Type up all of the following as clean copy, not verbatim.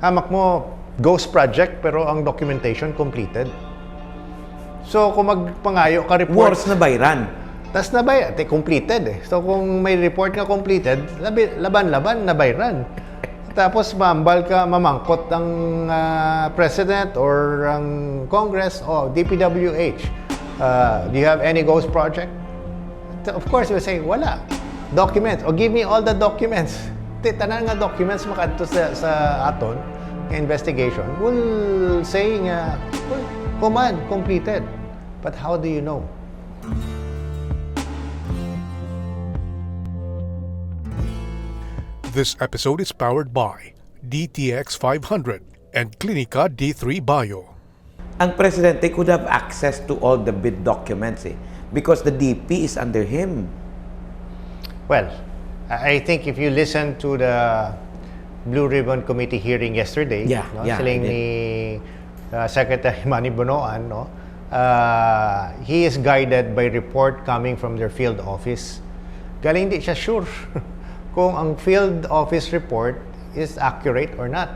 hamak mo ghost project pero ang documentation completed. So kung magpangayo ka report, Wars na bayran. tas nabay, completed eh. So kung may report nga completed, laban-laban, nabayran. Tapos mamangkot ang president or ang Congress o DPWH. Do you have any ghost project? Of course, we say, wala. Documents. O give me all the documents. Tanan nga documents makadto sa aton investigation. We'll say nga, well, command, completed. But how do you know? This episode is powered by DTX 500 and Clinica D3 Bio. Ang presidente could have access to all the bid documents because the DP is under him. Well, I think if you listen to the Blue Ribbon Committee hearing yesterday, siling ni Secretary Manny Bonoan, he is guided by report coming from their field office. Galing di siya sure kung ang field office report is accurate or not.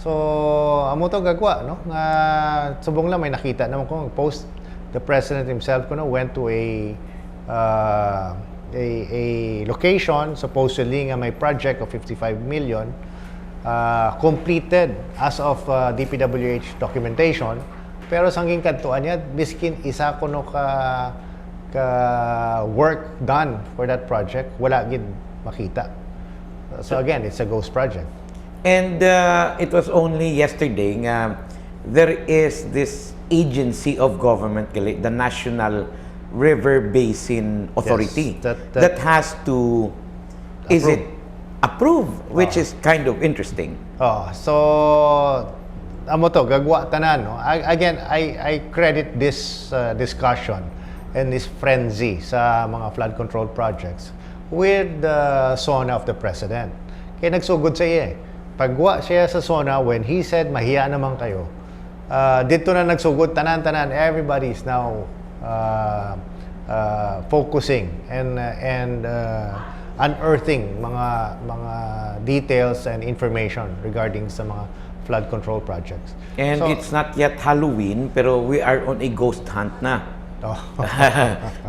So, amo to gagwa, no? Nga subong lang may nakita naman ko post the president himself went to a location supposedly nga may project of 55 million completed as of DPWH documentation, pero sangging kadtuan niya biskin isa kuno ka work done for that project, wala gid makita. So again, it's a ghost project. And it was only yesterday there is this agency of government, the National River Basin Authority, Yes, that has to approve, which is kind of interesting. So amo to gagwa tanan, no? I credit this discussion and this frenzy sa mga flood control projects with the SONA of the president. Kaya nagsugod sa iya pagwa siya sa SONA when he said mahiya naman kayo. Dito na nagsugod tanan-tanan, everybody is now focusing and unearthing mga details and information regarding sa mga flood control projects. And it's not yet Halloween, pero we are on a ghost hunt na.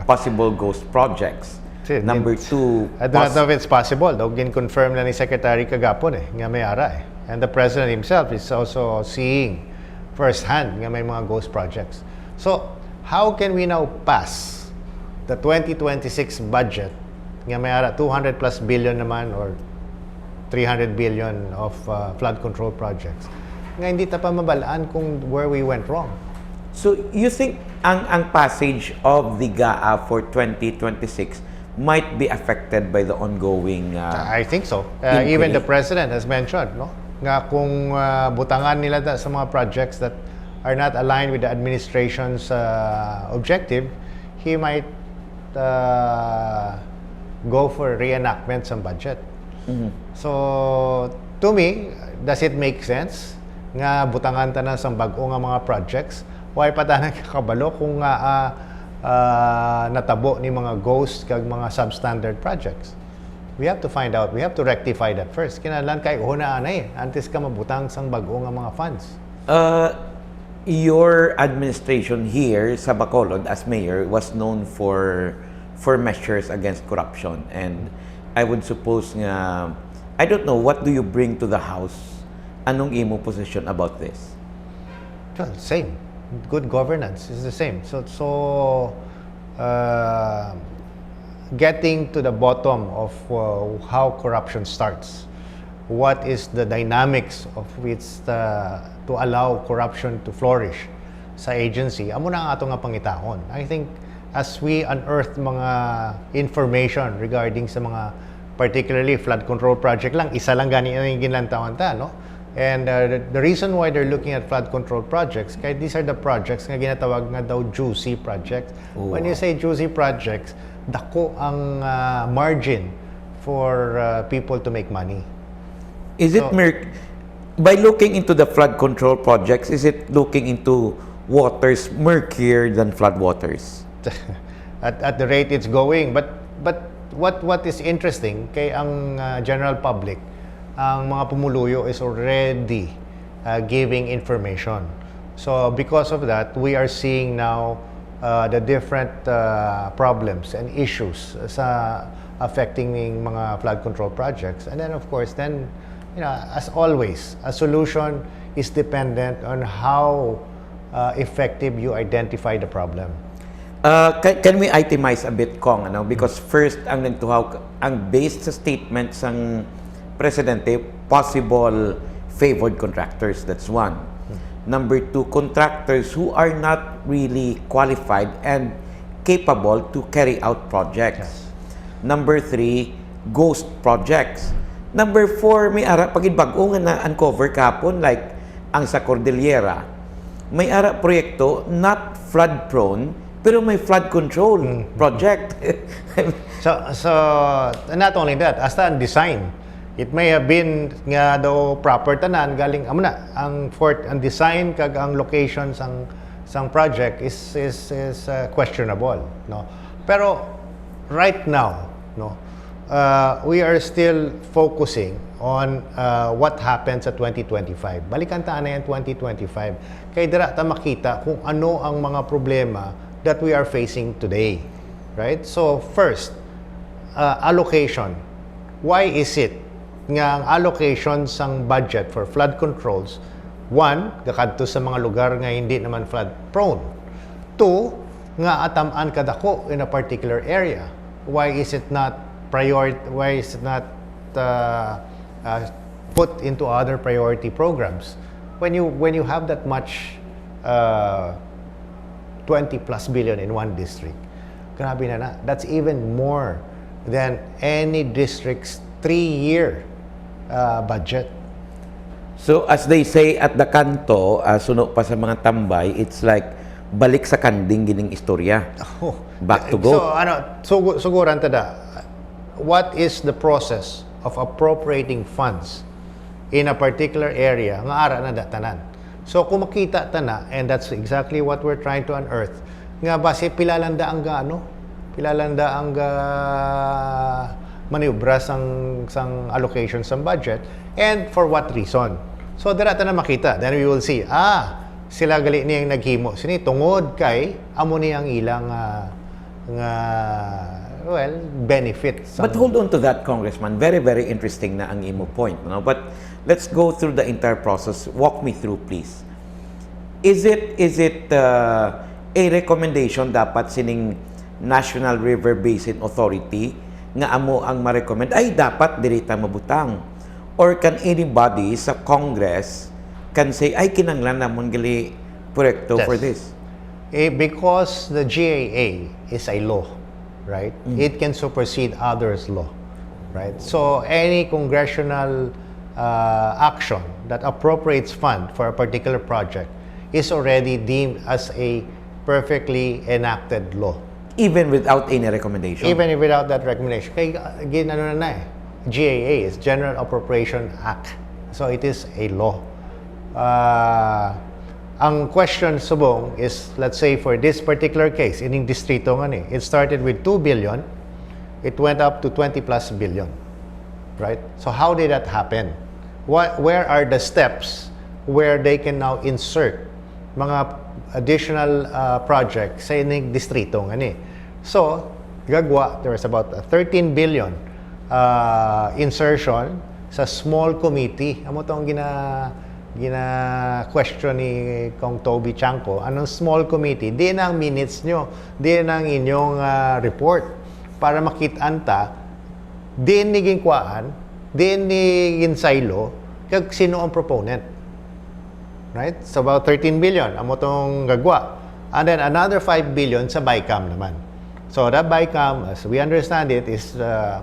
Possible ghost projects. Number 2, I don't know if it's possible. Daw gin-confirm na ni Secretary kagapon nga may ara And the President himself is also seeing firsthand nga may mga ghost projects. So, how can we now pass the 2026 budget nga may ara 200 plus billion naman or 300 billion of flood control projects nga hindi ta pa mabalaan kung where we went wrong? So, you think ang passage of the GAA for 2026 might be affected by the ongoing I think so. Even the President has mentioned, no? Nga kung butangan nila sa mga projects that are not aligned with the administration's objective, he might go for reenactment sa budget. So, to me, does it make sense nga butangan ta na sa bag-o nga mga projects? Why pa ta nakakabalo kung natabo ni mga ghost kag mga substandard projects? We have to find out. We have to rectify that first. Kinahanglan kay hunaan antes ka mabutang sang bag-o nga mga funds. Your administration here sa Bacolod as mayor was known for measures against corruption, and I would suppose nga I don't know, what do you bring to the house? Anong imo position about this? Well, same. Good governance is the same. So getting to the bottom of how corruption starts. What is the dynamics of which to allow corruption to flourish sa agency? Amo na ang ato nga pangitahon. I think as we unearth mga information regarding sa mga particularly flood control project lang, isa lang gani ang ginlantawan ta, no? And the reason why they're looking at flood control projects, kaya these are the projects nga ginatawag nga daw juicy projects. When you say juicy projects, dako ang margin for people to make money. Is it by looking into the flood control projects, is it looking into waters murkier than flood waters? At the rate it's going, but what is interesting kay ang general public, ang mga pumuluyo is already giving information. So because of that, we are seeing now the different problems and issues sa affecting ng mga flood control projects. And then of course, as always, a solution is dependent on how effective you identify the problem. Can we itemize a bit, Kong? Ano? Because first, ang based sa statements ng Presidente, possible favored contractors, that's one. Number two, contractors who are not really qualified and capable to carry out projects. Number three, ghost projects. Number four, may ara, pagid bago nga na-uncover kapon, like ang sa Cordillera, may ara proyekto, not flood-prone, pero may flood control project. So not only that, hasta ang design. It may have been nga daw proper tanan galing amo na ang design kag ang location sang project is questionable, no. Pero right now, no, we are still focusing on what happens at 2025. Balikan ta na yan 2025. Kay dira ta makita kung ano ang mga problema that we are facing today, right? So first, allocation. Why is it nga ang allocation sang budget for flood controls, one, kakadto sa mga lugar nga hindi naman flood prone. Two, nga atamaan kadako in a particular area. Why is it not put into other priority programs? When you have that much 20 plus billion in one district, grabe na. That's even more than any district's 3-year budget. So as they say at the kanto, suno pa sa mga tambay, it's like balik sa kanding gining istorya. Back to go. So suguran tada, what is the process of appropriating funds in a particular area nga ara na datanan? So kung makita ta na, and that's exactly what we're trying to unearth, nga base pilalanda ang maniubra sang allocation sang budget, and for what reason. So dira ta na makita, then we will see, sila gali niyang naghimo sini tungod kay amo ni ang ilang benefit. But hold on to that, Congressman. Very, very interesting na ang imo point. No? But let's go through the entire process. Walk me through, please. Is it a recommendation dapat sining National River Basin Authority nga amo ang ma-recommend ay dapat dirita mabutang? Or can anybody sa Congress can say ay kinanglan namon gali proyekto for this? Because the GAA is a law, right? It can supersede others' law, right? So any congressional action that appropriates fund for a particular project is already deemed as a perfectly enacted law. Even without any recommendation? Even without that recommendation. Kaya GAA is General Appropriation Act. So it is a law. Ang question subong is, let's say for this particular case, ining distrito nga ni, it started with 2 billion, it went up to 20 plus billion, right? So how did that happen? Where are the steps where they can now insert mga additional projects sa ining distrito nga ni? So, gagwa, there was about 13 billion insertion sa small committee. Amo tong question ni Kong Toby Chanco, anong small committee? Di na ang minutes nyo, di na ang inyong report para makitaan ta, di niging kwaan, di niging silo, kag sino ang proponent. Right? So about 13 billion, amo tong gagwa. And then another 5 billion sa BICAM naman. So that BICAM, as we understand it, is a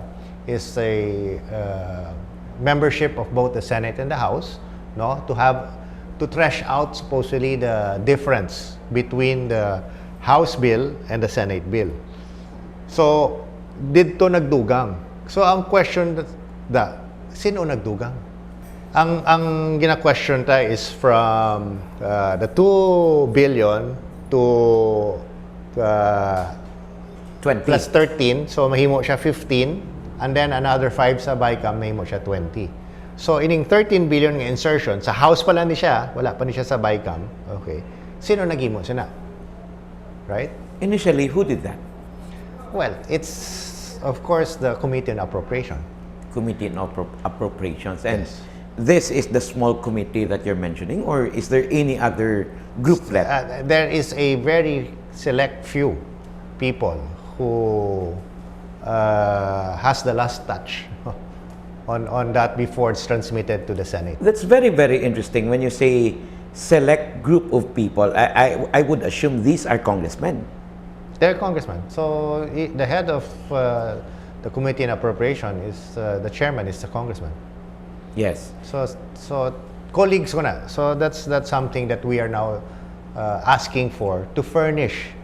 membership of both the Senate and the House, no, to thresh out supposedly the difference between the House bill and the Senate bill. So dito nagdugang. So ang question sino nagdugang? Ang gina-question ta is from the 2 billion to 20 plus 13, so mahimo siya 15, and then another 5 sa BICAM mahimo siya 20. So, ining 13 billion nga insertion, sa House pala ni siya, wala pa ni siya sa BICAM, okay, sino nagimo? Sina? Right? Initially, who did that? Well, it's, of course, the Committee on Appropriation. Committee on Appropriations. And Yes. this is the small committee that you're mentioning, or is there any other group left? There is a very select few people who has the last touch on that before it's transmitted to the Senate. That's very, very interesting. When you say select group of people, I would assume these are congressmen. They're congressmen. So the head of the Committee on Appropriation is the chairman is the congressman. Yes. So colleagues ko na. So that's something that we are now asking for to furnish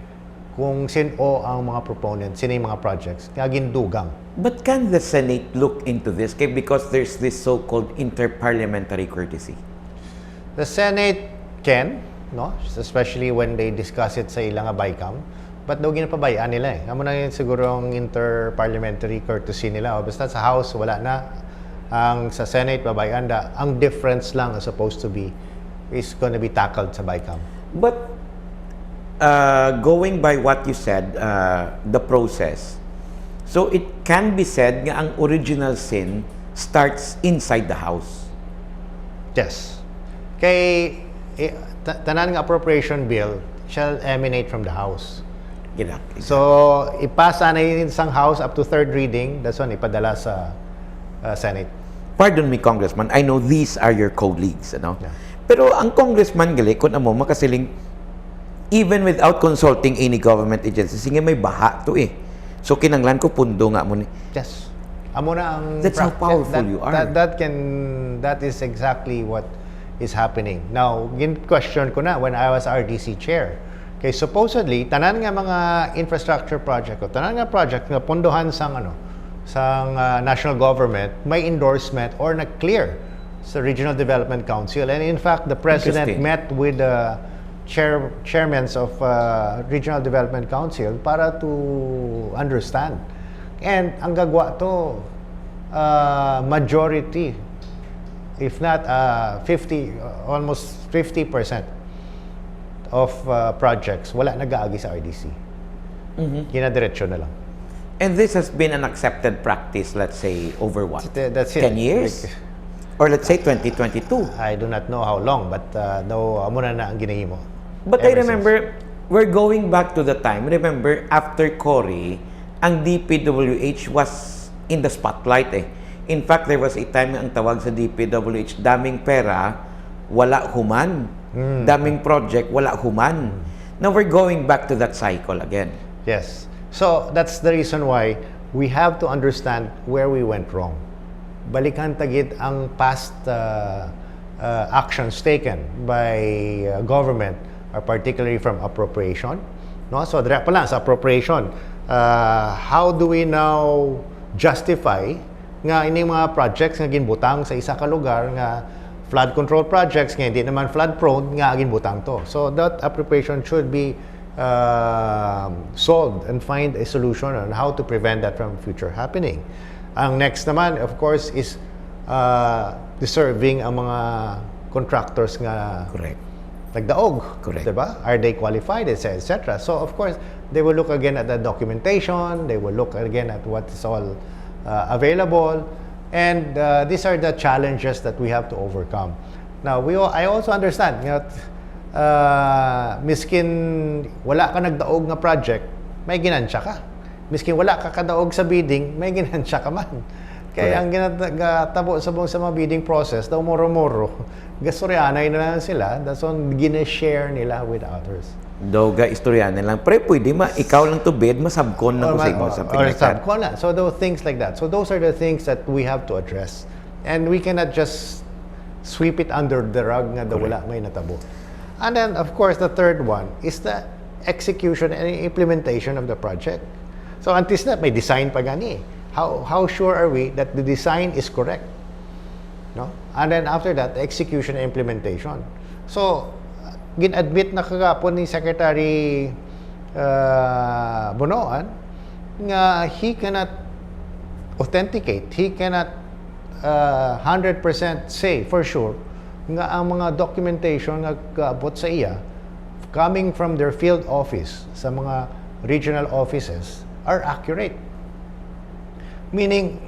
kung sino ang mga proponents, sino yung mga projects, nga gindugang. But can the Senate look into this? Because there's this so-called interparliamentary courtesy. The Senate can, no? Especially when they discuss it sa ilang BICAM. But daw ginapabayaan nila eh. Amo na yun siguro ang interparliamentary courtesy nila. O basta sa House, wala na. Ang sa Senate, babayaan da. Ang difference lang is supposed to be is going to be tackled sa BICAM. But going by what you said, the process, so it can be said nga ang original sin starts inside the House. Yes. Kay tanan nga appropriation bill shall emanate from the House. Exactly. So, ipasa na yun sa House up to third reading. That's one, ipadala sa Senate. Pardon me, Congressman. I know these are your colleagues, ano? Yeah. Pero ang Congressman gali, kung amo, makasiling, even without consulting any government agency, sige may baha to eh. So, kinanglan ko pundo nga mo ni. Yes. Amo na ang... That's how powerful you are. That is exactly what is happening. Now, question ko na when I was RDC chair. Okay, supposedly, tanan nga mga infrastructure project o tanan nga project nga pondohan sang national government may endorsement or na-clear sa Regional Development Council. And in fact, the President met with the chairmen of Regional Development Council para to understand. And ang gagwa to, majority, if not almost 50% of projects, wala nag-aagi sa RDC. Kinadiretso na lang. And this has been an accepted practice, let's say, over what? That's it. 10 years? Or let's say 2022? I do not know how long, but though amo na ang ginahimo. But I remember, we're going back to the time. Remember, after Cory, ang DPWH was in the spotlight eh. In fact, there was a time ang tawag sa DPWH, daming pera, wala human. Daming project, wala human. Now we're going back to that cycle again. Yes. So that's the reason why we have to understand where we went wrong. Balikan tagid ang past actions taken by government, or particularly from appropriation. No? So dire pa lang sa appropriation, how do we now justify nga ini mga projects nga ginbutang sa isa ka lugar nga flood control projects nga hindi naman flood prone nga ginbutang to. So that appropriation should be solved and find a solution on how to prevent that from future happening. Ang next naman, of course, is deserving ang mga contractors nga Correct. nagdaog. Correct. Diba? Are they qualified, etc. So, of course, they will look again at the documentation, they will look again at what is all available, and these are the challenges that we have to overcome. Now, I also understand that miskin wala ka nagdaog nga project, may ginansya ka. Miskin wala ka kadaog sa bidding, may ginansya ka man. Kaya ang ginatabo sa mga bidding process, daw moro-moro, gastoryanay na lang sila, that's on gina-share nila with others. Daw istoryanan lang. Pre, pwede ikaw lang to bid, masabkon na ko sa imo. Something like that. So those things like that. So those are the things that we have to address. And we cannot just sweep it under the rug nga daw wala may natabo. And then, of course, the third one is the execution and implementation of the project. So, antes na, may design pa gani. How sure are we that the design is correct? No? And then, after that, the execution and implementation. So, gin-admit na kagapon ni Secretary Bonoan nga he cannot authenticate, he cannot 100% say for sure nga ang mga documentation nga kaabot sa iya coming from their field office sa mga regional offices are accurate. Meaning,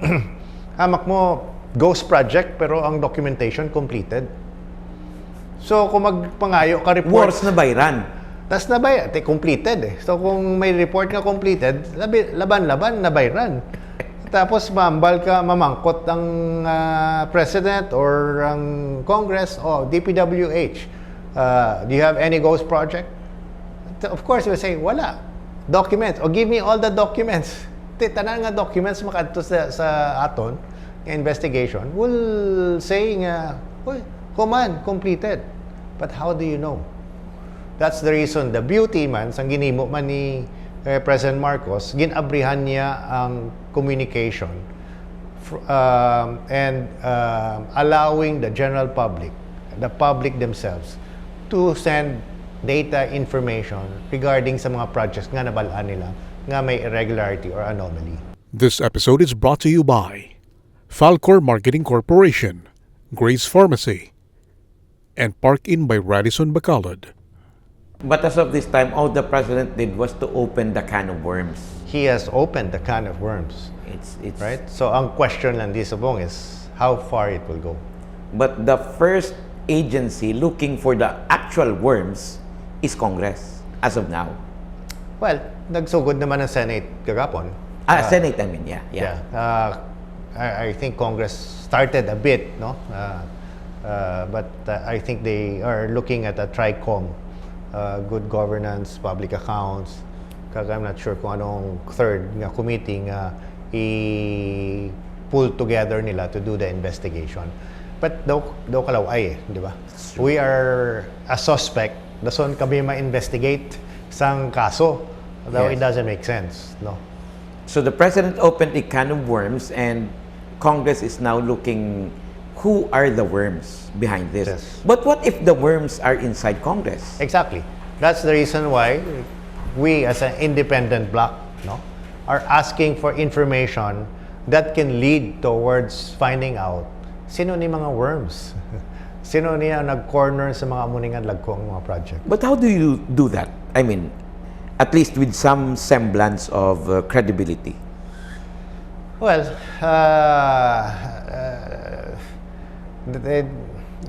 hamak mo ghost project pero ang documentation completed. So kung magpangayo ka report, Wars na bayran. tas na ba completed eh. So kung may report nga completed, laban-laban na bayran. Tapos mambal ka, mamangkot ang president or ang Congress o DPWH. Do you have any ghost project? Of course, you will say, wala. Documents. O give me all the documents. Tanan nga documents makadto sa aton nga investigation will say nga, command completed. But how do you know? That's the reason the beauty man sang ginimo man ni President Marcos, ginabrihan niya ang communication and allowing the general public, the public themselves, to send data information regarding sa mga projects nga nabalaan nila nga may irregularity or anomaly. This episode is brought to you by Falcor Marketing Corporation, Grace Pharmacy, and Park Inn by Radisson Bacolod. But as of this time, all the president did was to open the can of worms. He has opened the can of worms, It's right? So ang question lang di subong is how far it will go. But the first agency looking for the actual worms is Congress as of now. Well, nagsugod naman ang Senate kagapon. Senate, I mean, yeah. I think Congress started a bit, no? But I think they are looking at a TRICOM, good governance, public accounts. Kaya I'm not sure kung anong third nga committee nga i-pull together nila to do the investigation. But daw kalaway, di ba? We are a suspect. Dason kami ma-investigate sang kaso. Though Yes. it doesn't make sense, no? So the president opened a can of worms, and Congress is now looking who are the worms behind this. Yes. But what if the worms are inside Congress? Exactly. That's the reason why we as an independent bloc, no, are asking for information that can lead towards finding out sino ni mga worms. Sino niya nag-corner sa mga amuningan lagkong mga project. But how do you do that? I mean, at least with some semblance of credibility. Well,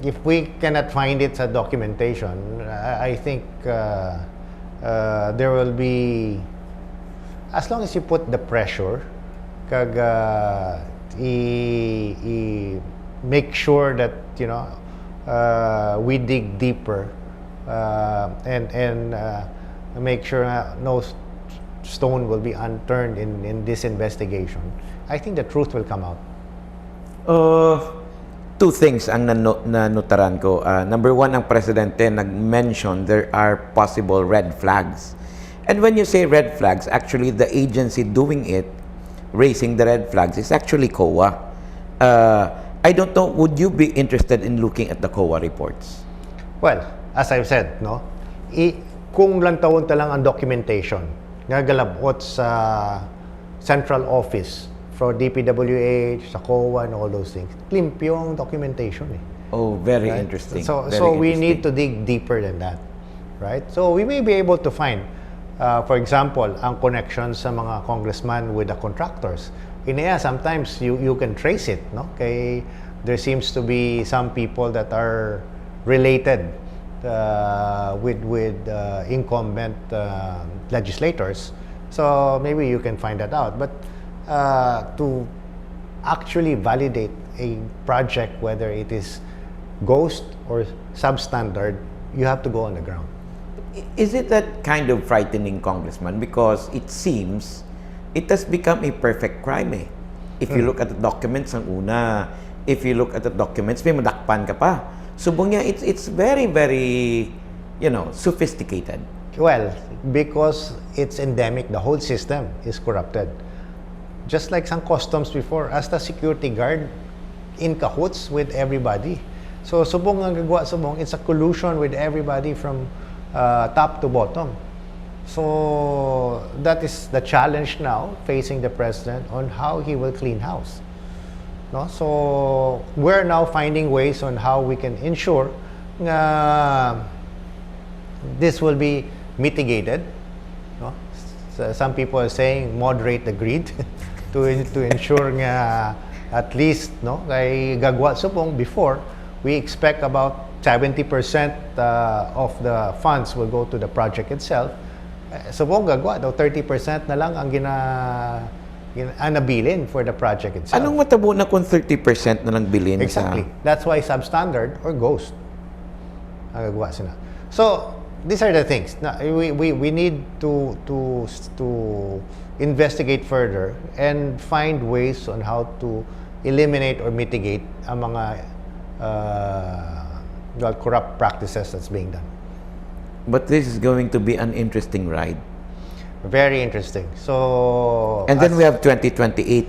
if we cannot find it sa documentation, I think there will be, as long as you put the pressure, kag make sure that we dig deeper and make sure no stone will be unturned in this investigation. I think the truth will come out. Two things ang nanotaran ko. Number one, ang presidente nag-mention there are possible red flags. And when you say red flags, actually the agency doing it, raising the red flags, is actually COA. I don't know, would you be interested in looking at the COA reports? Well, as I've said, no, kung lang taon lang ang documentation nga galabot sa central office for DPWH, sa COA, and all those things, limpyo ang documentation eh. Oh, very Right? interesting. So Very we interesting. need to dig deeper than that, right? So we may be able to find, for example, ang connection sa mga congressman with the contractors. Sometimes you can trace it, no? Kay there seems to be some people that are related with incumbent legislators. So maybe you can find that out. But to actually validate a project, whether it is ghost or substandard, you have to go on the ground. Is it that kind of frightening, Congressman? Because it seems it has become a perfect crime eh. If you look at the documents, ang una, if you look at the documents, may madakpan ka pa. Subong niya, it's very, very, sophisticated. Well, because it's endemic, the whole system is corrupted. Just like some customs before, as the security guard, in cahoots with everybody. So subong ang gagawa subong, it's a collusion with everybody from top to bottom. So that is the challenge now facing the president on how he will clean house. No? So we're now finding ways on how we can ensure na this will be mitigated. No? So some people are saying moderate the greed to ensure nga at least no kay gagwa subong before we expect about 70% of the funds will go to the project itself. Subong gagwa daw 30% na lang ang nabilin for the project itself. Anong matabo na kung 30% na lang bilhin Exactly. That's why substandard or ghost ang gagawa sila. So, these are the things. Na, we need to investigate further and find ways on how to eliminate or mitigate ang mga corrupt practices that's being done. But this is going to be an interesting ride. Very interesting. So, And then we have 2028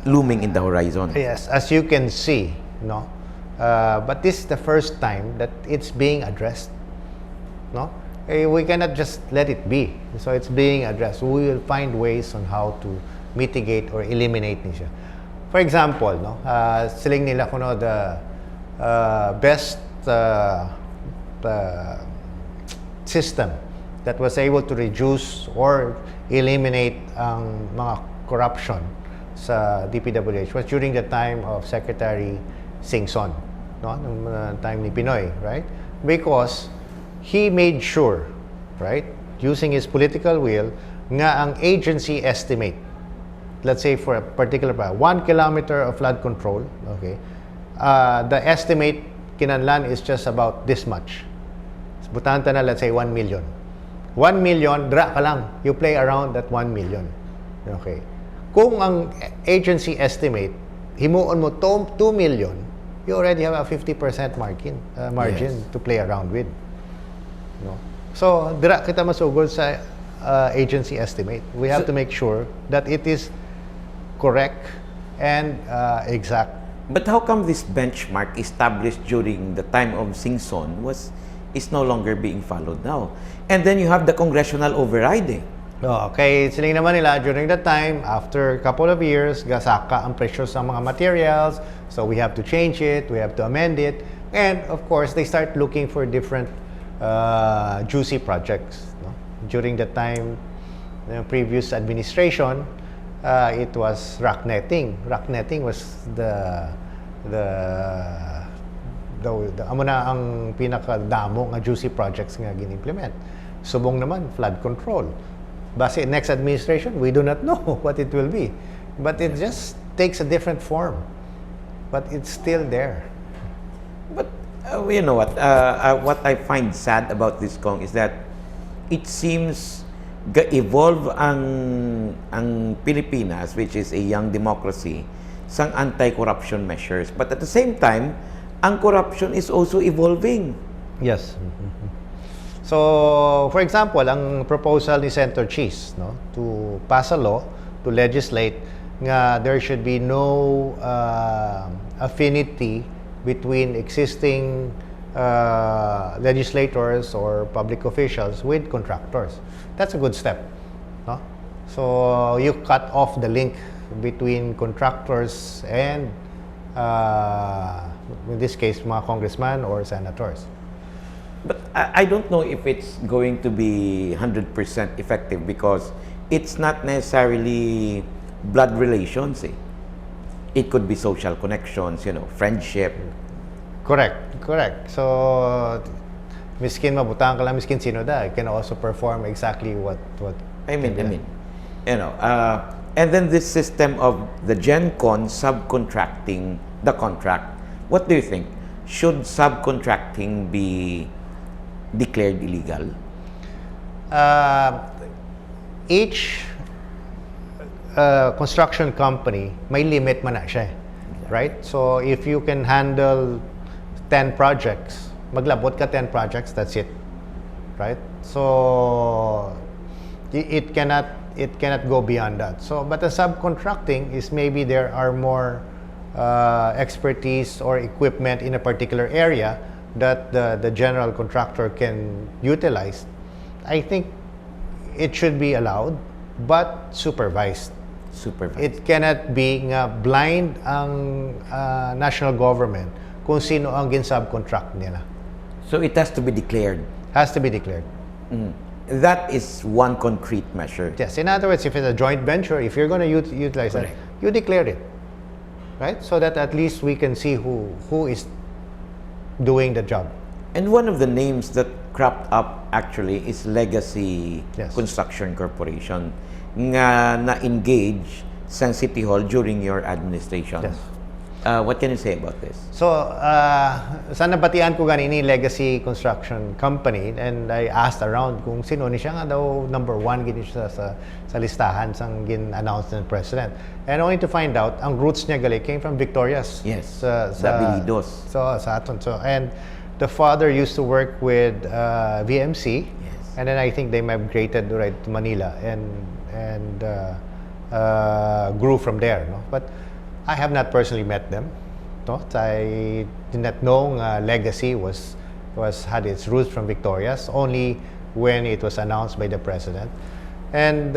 looming in the horizon. yes, as you can see, no. But this is the first time that it's being addressed, no. We cannot just let it be. So it's being addressed. We will find ways on how to mitigate or eliminate niya. For example, no, siling nila kuno the best system that was able to reduce or eliminate ang mga corruption sa DPWH was during the time of Secretary Singson, no, nung time ni Pinoy, right? Because he made sure, right, using his political will, nga ang agency estimate, let's say for a particular 1 kilometer of flood control, okay, the estimate kinanlan is just about this much. Butanta na, let's say 1 million. 1 million, dra ka lang. You play around that 1 million. Okay. Kung ang agency estimate, himuon mo 2 million, you already have a 50% margin Yes. to play around with. No? So, dira kita masugod sa agency estimate. We have to make sure that it is correct and exact. But how come this benchmark established during the time of Singson is no longer being followed now? And then you have the congressional overriding. Okay, siling naman nila during that time, after a couple of years, gasaka ang presyo sa mga materials, so we have to change it, we have to amend it, and of course, they start looking for different juicy projects. No? During the time, the previous administration, it was rock netting. Rock netting was the amo na ang pinakadamo nga juicy projects nga gin-implement. Subong naman, flood control. Base next administration, we do not know what it will be. But it just takes a different form. But it's still there. But you know what I find sad about this Kong is that it seems ga-evolve ang Pilipinas, which is a young democracy, sang anti-corruption measures. But at the same time, ang corruption is also evolving. Yes. So, for example, ang proposal ni Senator Cheese, no, to pass a law, to legislate nga there should be no affinity between existing legislators or public officials with contractors. That's a good step. No? So, you cut off the link between contractors and in this case, mga congressmen or senators. But I don't know if it's going to be 100% effective because it's not necessarily blood relations. Eh. It could be social connections, you know, friendship. Correct. So, miskin mabutang ka lang, miskin sino da, can also perform exactly what I mean, you know, and then this system of the GenCon subcontracting the contract. What do you think? Should subcontracting be declared illegal? Each construction company may limit man na siya, right? So if you can handle 10 projects, maglabot ka 10 projects, that's it, right? So it cannot go beyond that. So but the subcontracting is maybe there are more expertise or equipment in a particular area that the general contractor can utilize. I think it should be allowed, but supervised. Supervise. It cannot be nga blind ang national government kung sino ang gin-subcontract nila. So it has to be declared. Has to be declared. That is one concrete measure. Yes. In other words, if it's a joint venture, if you're going to utilize that, Correct. you declare it, right? So that at least we can see who is doing the job. And one of the names that cropped up actually is Legacy Yes. Construction Corporation nga na-engage sa City Hall during your administration. Yes. What can you say about this? So, sa nabatian ko ganini Legacy Construction Company, and I asked around kung sino ni siya nga daw number 1 gini siya sa listahan sang gin-announce ng President. And only to find out, ang roots niya gali came from Victorias. Yes, Sa Dabilidos. So, sa aton. So, and the father used to work with VMC. Yes. And then I think they migrated right to Manila and grew from there. No? But I have not personally met them. No? I did not know Legacy had its roots from Victorias only when it was announced by the president. And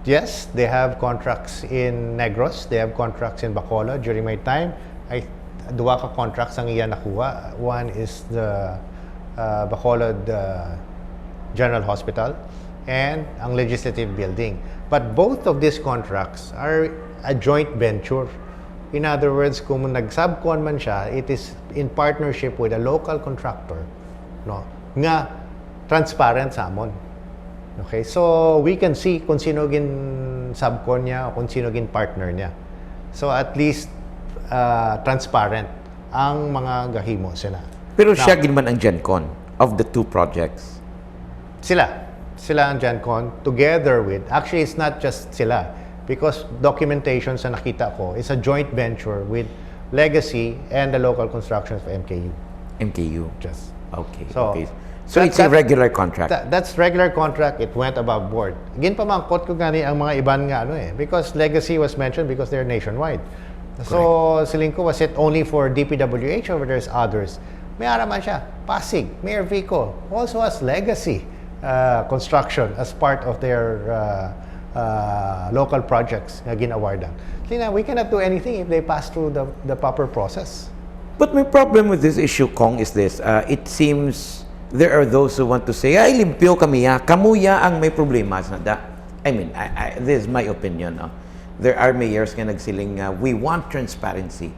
yes, they have contracts in Negros. They have contracts in Bacolod. During my time, duwa ka contracts ang iya nakuha. One is the Bacolod General Hospital and ang Legislative Building. But both of these contracts are a joint venture. In other words, kung nag-subcon man siya, it is in partnership with a local contractor, no? Nga transparent sa amon. Okay? So we can see kung sino gin subcon niya o kung sino gin partner niya. So at least transparent ang mga gahimo sila. Pero Now, siya ginman ang GenCon of the two projects. Sila ang GenCon together with, actually it's not just sila because documentation sa nakita ko is a joint venture with Legacy and the local constructions of MKU. MKU. Just. Okay. So, okay. So it's a regular contract. That's regular contract. It went above board. Ginpamangkot ko gani ang mga iban nga because Legacy was mentioned because they're nationwide. So siling ko, was it only for DPWH or there's others? May araman siya. Pasig, Mayor Vico also has Legacy construction as part of their local projects na ginawardan. We cannot do anything if they pass through the proper process. But my problem with this issue, Kong, is this. It seems there are those who want to say, ay, limpyo kami ya, kamuya ang may problema. I mean, this is my opinion. No? There are mayors nga nagsiling, we want transparency.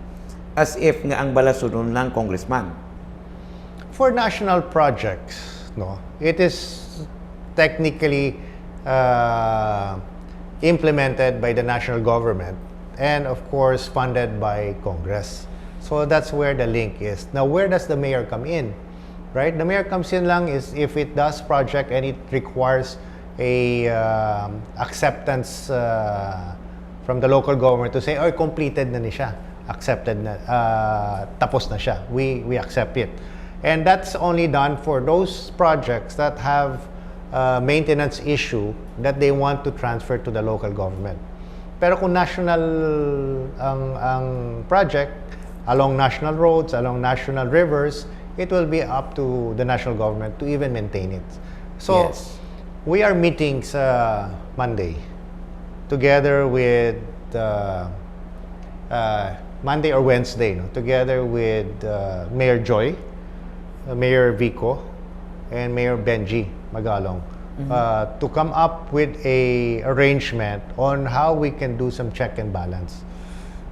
As if nga ang balasunod lang congressman. For national projects, no, it is technically implemented by the national government and of course funded by Congress. So that's where the link is. Now, where does the mayor come in? Right? The mayor comes in lang is if it does project and it requires a acceptance from the local government to say, oh, completed na ni siya. Accepted na, tapos na siya. We accept it. And that's only done for those projects that have maintenance issue that they want to transfer to the local government. Pero kung national ang project, along national roads, along national rivers, it will be up to the national government to even maintain it. So, Yes. we are meeting sa Monday together with Monday or Wednesday, no? Together with Mayor Joy, Mayor Vico, and Mayor Benji Magalong to come up with a arrangement on how we can do some check and balance.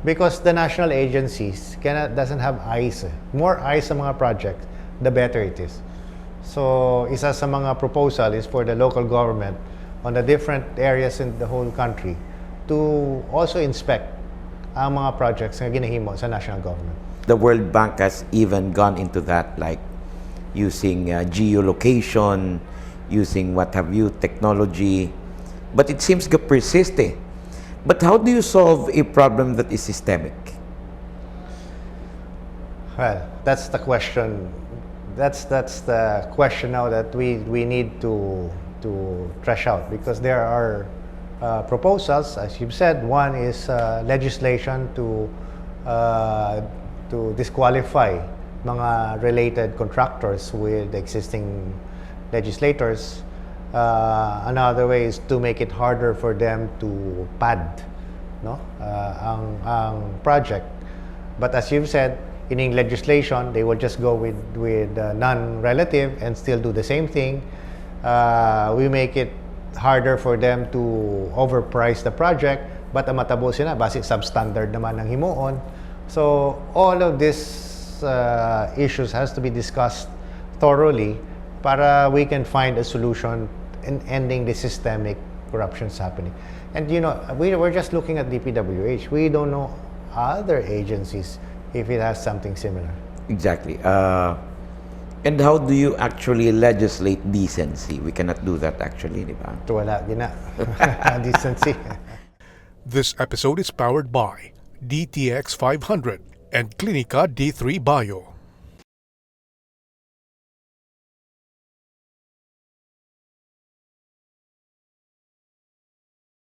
Because the national agencies doesn't have eyes. More eyes sa mga projects, the better it is. So, isa sa mga proposal is for the local government on the different areas in the whole country to also inspect ang mga projects na ginahimo sa national government. The World Bank has even gone into that, like using geolocation, using what have you, technology. But it seems to persist. But how do you solve a problem that is systemic? Well, that's the question. That's the question now that we need to trash out, because there are proposals, as you've said. One is legislation to disqualify mga related contractors with existing legislators. Another way is to make it harder for them to pad, no, ang project. But as you've said, in legislation, they will just go with non-relative and still do the same thing. We make it harder for them to overprice the project, but ang matabo sila, base substandard naman ng himuon. So all of these issues has to be discussed thoroughly para we can find a solution in ending the systemic corruptions happening. And you know, we're just looking at DPWH. We don't know other agencies if it has something similar. Exactly. And how do you actually legislate decency? We cannot do that actually, di ba? Wala gina. Decency. This episode is powered by DTX 500 and Clinica D3 Bio.